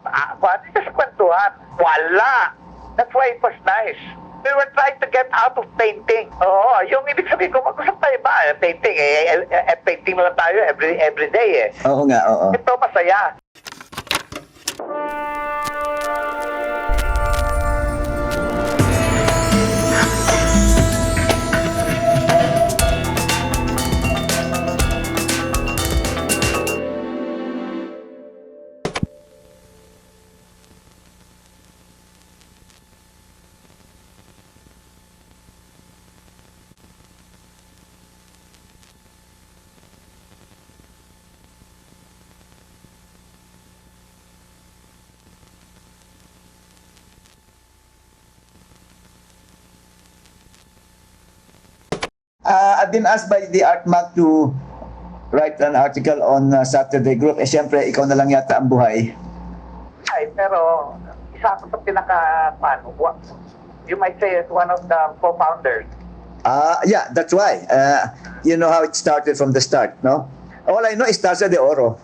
about just kwentuhan. Wala. That's why it was nice. We were trying to get out of painting. Oo, yung ibig sabihin ko, mag-usap tayo ba? Painting, painting lang tayo every day eh. Oo nga, oo. Ito masaya. I've been asked by the ArtMag to write an article on Saturday Group. Eh, siyempre, ikaw na lang yata ang buhay. Ay, pero isa ako sa you might say it's one of the co-founders. Yeah, that's why. You know how it started from the start, no? All I know is Taza de Oro.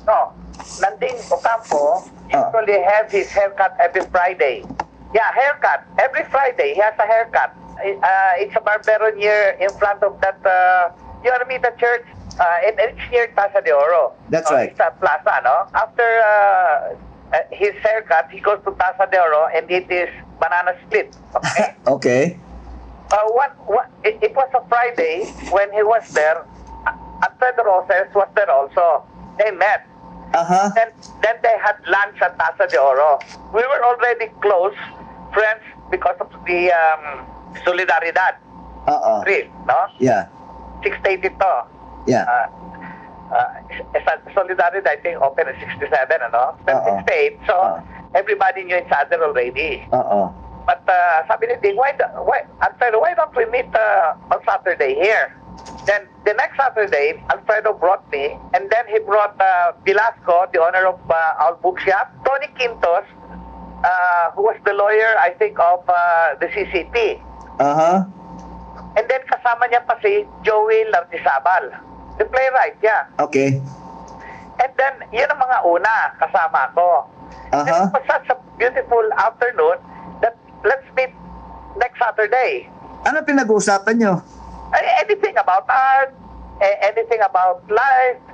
No, Landing Ocampo usually have his haircut every Friday. Yeah, haircut. Every Friday, he has a haircut. It's a barberon here in front of that, you know, the church. And it's near Taza de Oro. That's right. It's a plaza, no? After his haircut, he goes to Taza de Oro and it is banana split. Okay? Okay. It was a Friday when he was there. Alfredo Roses was there also. They met. Uh-huh. Then they had lunch at Taza de Oro. We were already close friends because of the Solidaridad trip, no? Yeah. 680 to. Yeah. Solidaridad, I think, open at 67, ano? Then 68, so everybody knew each other already. But sabi ni Ding, Alfredo, why don't we meet on Saturday here? Then the next Saturday, Alfredo brought me, and then he brought Velasco, the owner of our bookshop, Tony Quintos, who was the lawyer, I think, of the CCP. Uh-huh. And then kasama niya pa si Joey Lartizabal, the playwright, yeah. Okay. And then, yun ang mga una kasama ko. And it was such a beautiful afternoon that let's meet next Saturday. Ano pinag-uusapan nyo? Anything about art, anything about life.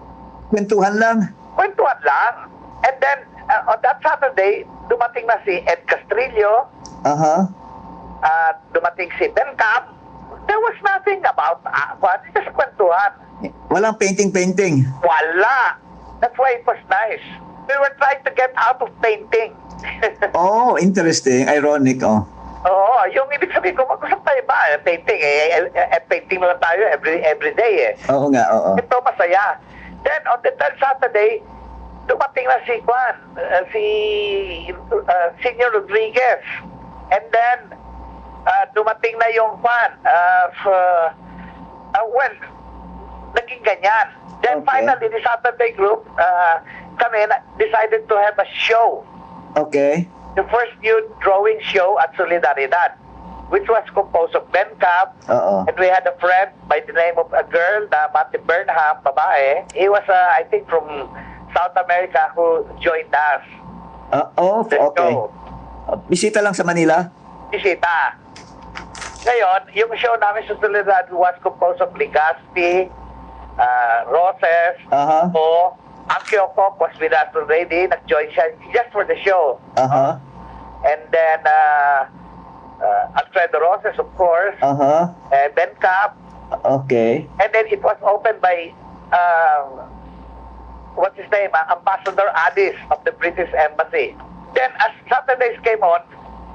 Kwentuhan lang? Kwentuhan lang. And then, on that Saturday, dumating na si Ed Castrillo, dumating si Ben Cap. There was nothing about just kwentuhan. Walang painting-painting? Wala. That's why it was nice. We were trying to get out of painting. Oh, interesting. Ironic, oh. Oo, yung ibig sabihin ko, mag-usap tayo ba? Painting, painting lang tayo every day eh. Oo nga, oo. Ito masaya. Then, on the third Saturday, dumating na si Juan, si Senior Rodriguez. And then, dumating na yung Juan. Well, naging ganyan. Then finally, the Saturday group, kami decided to have a show. Okay. The first nude drawing show at Solidaridad, which was composed of Ben Cap, and we had a friend by the name of a girl, Matty Burnham, babae. He was, I think, from South America who joined us. Okay. Bisita lang sa Manila? Bisita. Ngayon, yung show namin sa Solidaridad was composed of Ligaspi, Roses, O, Ang Kyokok was with us already, nag-join siya just for the show. And then, Alfredo Roses, of course, Ben Cap. Okay. And then it was opened by, what's his name, Ambassador Addis of the British Embassy. Then, as Saturdays came on,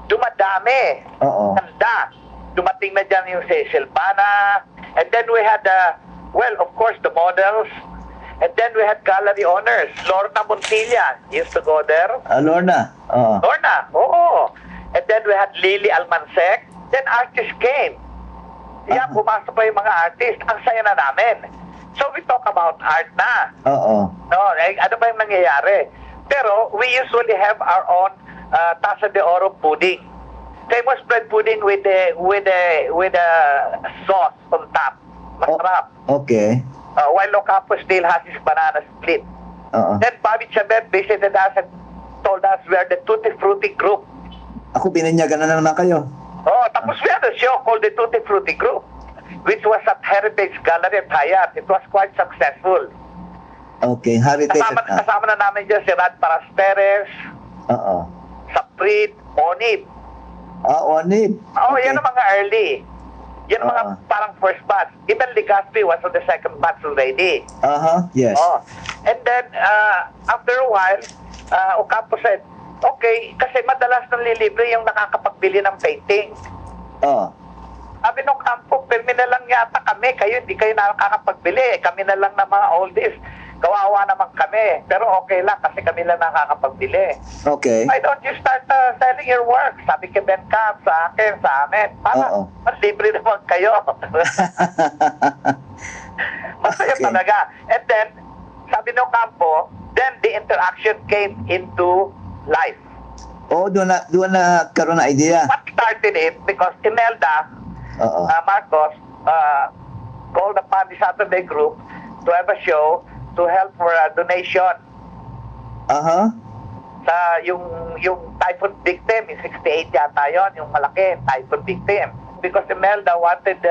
dumadami. Handa. Dumating na dyan yung si Silvana. And then we had, well, of course, the models. And then we had gallery owners. Lorna Montilla used to go there. Lorna? Lorna, oo. And then we had Lily Almansek. Then artists came. Yan, pumasok pa yung mga artists. Ang saya na namin. So we talk about art na. No, ano ba yung nangyayari? Pero we usually have our own Taza de Oro pudding. Famous bread pudding with a sauce on top. Masarap. Okay. While Ocampo still has his banana split. Then Bobby Chabet visited us and called us, we are the Tutti Frutti Group. Ako, binanyagan na naman kayo. Oh, tapos we had a show called the Tutti Frutti Group, which was at Heritage Gallery at Hyatt. It was quite successful. Okay, heritage. Kasama na namin dyan si Rad Parasteres, Oo. Saprit, Onib. Onib. Oh, Okay. yan ang mga early. Yan ang mga parang first batch. Even Legazpi was on the second batch already. Yes. Oh. And then, after a while, Ocampo said, okay, kasi madalas nang lilibre yung nakakapagbili ng painting. Sabi nung Ocampo, pirmi na lang yata kami, kayo hindi kayo nakakapagbili. Kami na lang na mga oldies. Kawawa naman kami. Pero okay lang kasi kami lang nakakapagbili. Okay. Why don't you start selling your work? Sabi kay Ben Camp, sa akin, sa amin. Para, libre naman kayo. Masaya Okay. talaga. And then, sabi nung Campo, then the interaction came into life. Doon na karoon na idea. What started it, because Imelda, Marcos, called upon the Saturday group to have a show to help for a donation sa yung typhoon victim, yung 68 yata yun, yung malaki typhoon victim. Because Imelda wanted,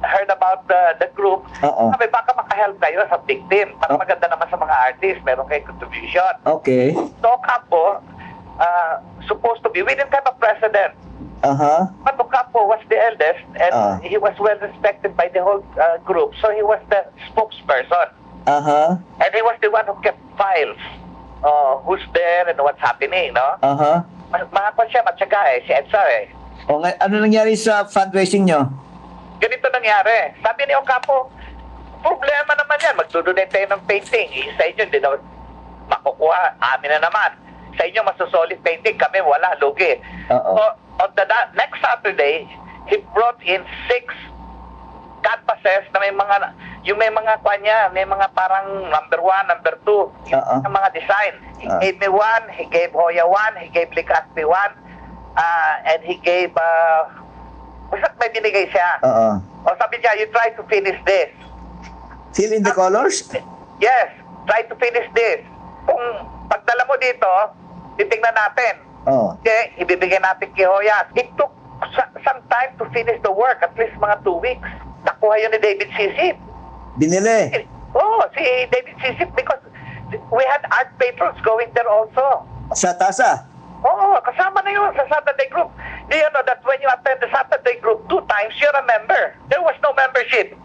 heard about the group, sabi baka makahelp kayo sa victim, para maganda naman sa mga artists, meron kayong contribution. Okay. So Campo, supposed to be, we didn't have a president. But Ocampo was the eldest, and he was well respected by the whole group, so he was the spokesperson. And he was the one who kept files, who's there and what's happening, no? Mga siya, matyaga si Edsar Ano nangyari sa fundraising nyo? Ganito nangyari. Sabi ni Ocampo, problema naman yan, magdodonate tayo ng painting. Sa inyo, hindi na makukuha, amin na naman. Sa inyo, masusolid painting, kami wala, lugi. So, on the next Saturday, he brought in 6 canvases na may mga, yung may mga kanya, may mga parang number 1, number 2, yung mga design. He gave me 1, he gave Hoya 1, he gave Legazpi 1, and he gave, basta may binigay siya. O sabi niya, you try to finish this. Fill in the colors? Yes, try to finish this. Kung pagdala mo dito, titingnan natin. Okay, ibibigay natin kay Hoya. It took some time to finish the work, at least mga 2 weeks. Nakuha yun ni David Sisip. Binili? Si David Sisip, because we had art patrons going there also. Sa TASA? Kasama na yun sa Saturday group. Do you know that when you attend the Saturday group 2 times, you're a member? There was no membership.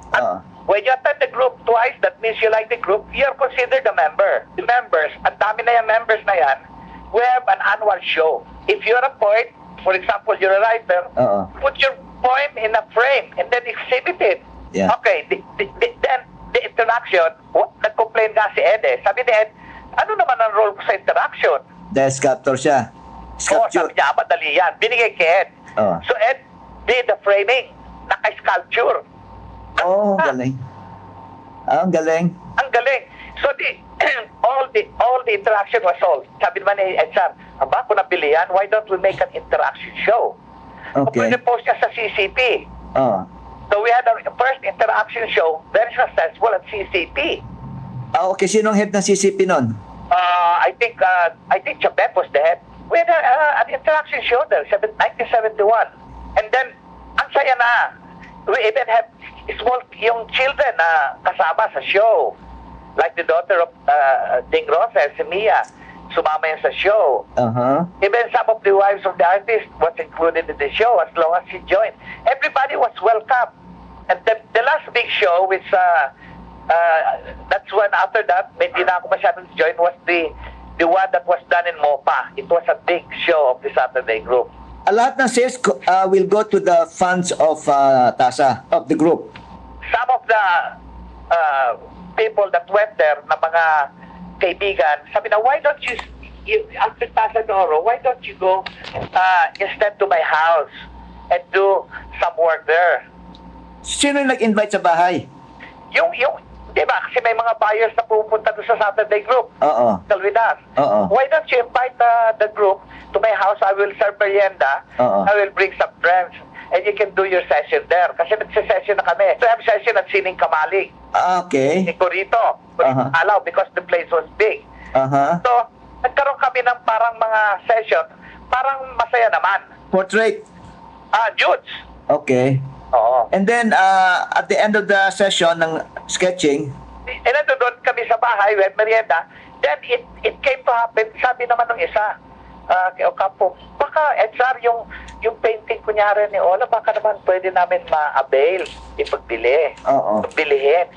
When you attend the group twice, that means you like the group, you're considered a member. The members, ang dami na yung members na yan, we have an annual show. If you're a poet, for example, you're a writer, put your poem in a frame and then exhibit it. Yeah. Okay, then the interaction, nag-complain nga si Ed Sabi ni Ed, ano naman ang role ko sa interaction? Dahil sculptor siya. Sabi niya, madali yan. Binigay kay Ed. So Ed did the framing, naka-sculpture. Galing. Ang galing. Ang galing. So all the interaction was solved. Sabi naman ni Edsar, aba, kung nabili yan, why don't we make an interaction show? Okay. Pwede post niya sa CCP. So we had our first interaction show, very successful at CCP. Okay, sinong head ng CCP nun? I think Chabet was the head. We had an interaction show there, 1971. And then, ang saya na. We even have yung children na kasama sa show. Like the daughter of Ding Rosa, si Mia, sumama yan sa show. Even some of the wives of the artist was included in the show as long as she joined. Everybody was welcome. And the last big show, which that's when after that, hindi na ako masyadong join, was the one that was done in Mopa. It was a big show of the Saturday group. Lahat ng sales will go to the funds of TASA, of the group. Some of the people that went there, na mga kaibigan, sabi na, why don't you after TASA tomorrow, why don't you go instead to my house and do some work there? Sino yung nag-invite sa bahay? Yung di ba? Kasi may mga buyers na pupunta doon sa Saturday group. With us. Why don't you invite the group to my house? I will serve merienda. I will bring some friends. And you can do your session there. Kasi nagsisession na kami. So, I have session at Sining Kamalig. Okay. In Corito. Alaw, because the place was big. So, kami ng parang mga session, parang masaya naman. Portrait. Nudes. Okay. Oo. And then, at the end of the session ng sketching, And then doon kami sa bahay, we had merienda. Then it came to happen, sabi naman ng isa, kay Ocampo, baka Edsar, yung painting kunyari ni Ola, baka naman pwede namin ma-avail, ipagbili, Oo. bilihin.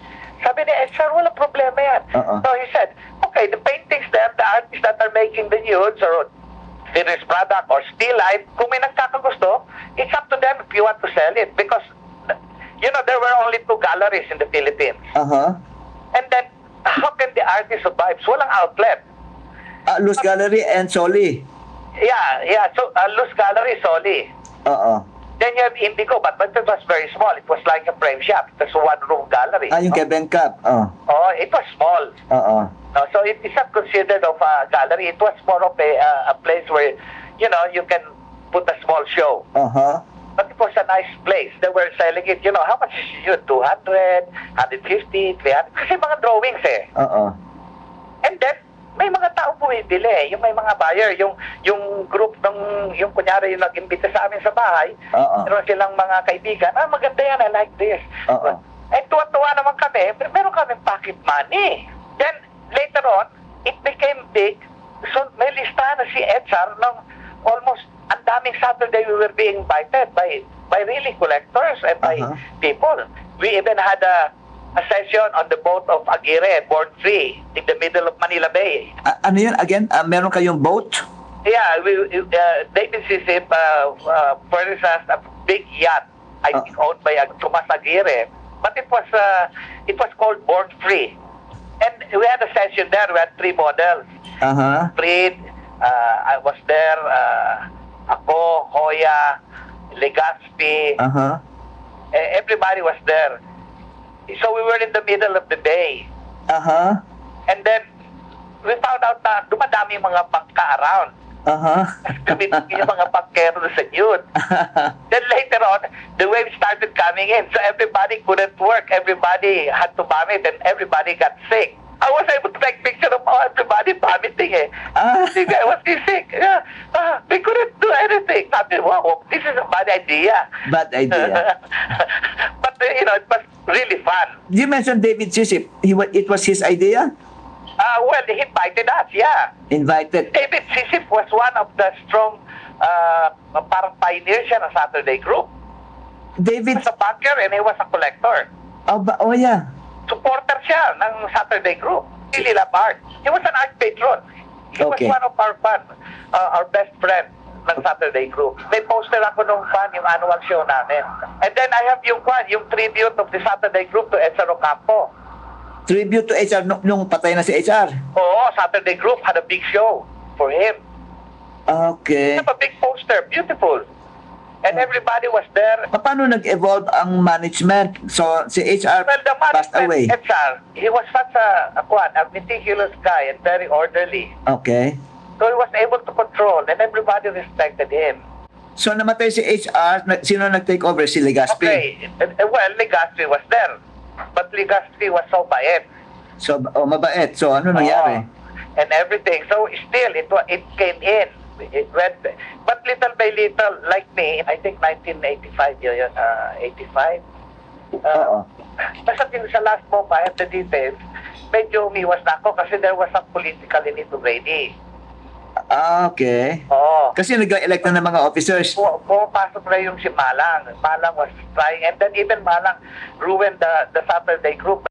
Sabi ni Edsar, wala problema yan. Oo. So he said, okay, the paintings there, the artists that are making the nudes or finished product or still life, kung may nagkakagusto, it's up to them if you want to sell it. Because, there were only 2 galleries in the Philippines. uh-huh. And then, how can the artist survive? So, walang outlet. Luz Gallery and Soli. Yeah. So, Luz Gallery, Soli. Oo. Then you have Indigo, but it was very small. It was like a frame shop. It was a one-room gallery. Yung kay Bengkap. Oh. Oh, it was small. Oo. No, so it is not considered of a gallery. It was more of a place where, you can put a small show. Uh-huh. But it was a nice place. They were selling it, how much is it? 200, 150, 300. Kasi mga drawings eh. Oo. And then, may mga tao bumibili. Yung may mga buyer. Yung group yung kunyari yung nag-imbita sa amin sa bahay. Oo. Meron silang mga kaibigan. Maganda yan. I like this. Oo. Eh, tuwa-tuwa naman kami. Meron kami pocket money. Then, later on, it became big. So, may listahan na si Edsar ng almost ang daming Saturday we were being invited by really collectors and by Uh-huh. people. We even had a session on the boat of Aguirre, Born Free, in the middle of Manila Bay. Ano yun? Again, meron kayong boat? Yeah, David Sisip furnished us a big yacht, I think owned by Tomas Aguirre. But it was called Born Free. And we had a session there. We had 3 models. Uh-huh. Fred, I was there, ako, Hoya, Legazpi, Uh-huh. everybody was there. So we were in the middle of the bay. Uh-huh. And then, we found out na dumadami yung mga bangka around. Uh-huh. Kami yung mga bangkero sa nude. Then later on, the waves started coming in. So everybody couldn't work. Everybody had to vomit and everybody got sick. I was able to take picture of everybody vomiting eh. The guy was sick. Yeah. They couldn't do anything. Sabi, wow, this is a bad idea. Bad idea. But, it was really fun. You mentioned David Sisip. It was his idea? Well, he invited us, yeah. Invited. David Sisip was one of the strong parang pioneers siya ng Saturday Group. He David... was a banker and he was a collector. Oh, yeah. Supporter siya ng Saturday Group. He loved art. He was an art patron. He Okay. was one of our fun, our best friend ng Saturday Group. May poster ako nung fan, yung annual show namin. And then I have yung tribute of the Saturday Group to Edsar Ocampo. Tribute to HR nung patay na si HR. Oo, Saturday Group had a big show for him. Okay. They have a big poster, beautiful. And everybody was there. Paano nag-evolve ang management? So, si HR Well, the passed away. management, Edsar, he was such a meticulous guy and very orderly. Okay. So he was able to control and everybody respected him. So, namatay si HR. Sino nag-take over? Si Legazpi. Okay, well, Legazpi was there. But Legazpi was so bait. So, mabait. So, ano nangyari? And everything. So still, it came in. It went, but little by little, like me, I think 1985, 85. Oo. Basta sa last mo pa, at the details, medyo umiwas na ako kasi there was some political initiative. Okay. Oo. Kasi nag-elect na ng mga officers. Pumapasok na yung si Malang. Malang was trying, and then even Malang ruined the Saturday Group.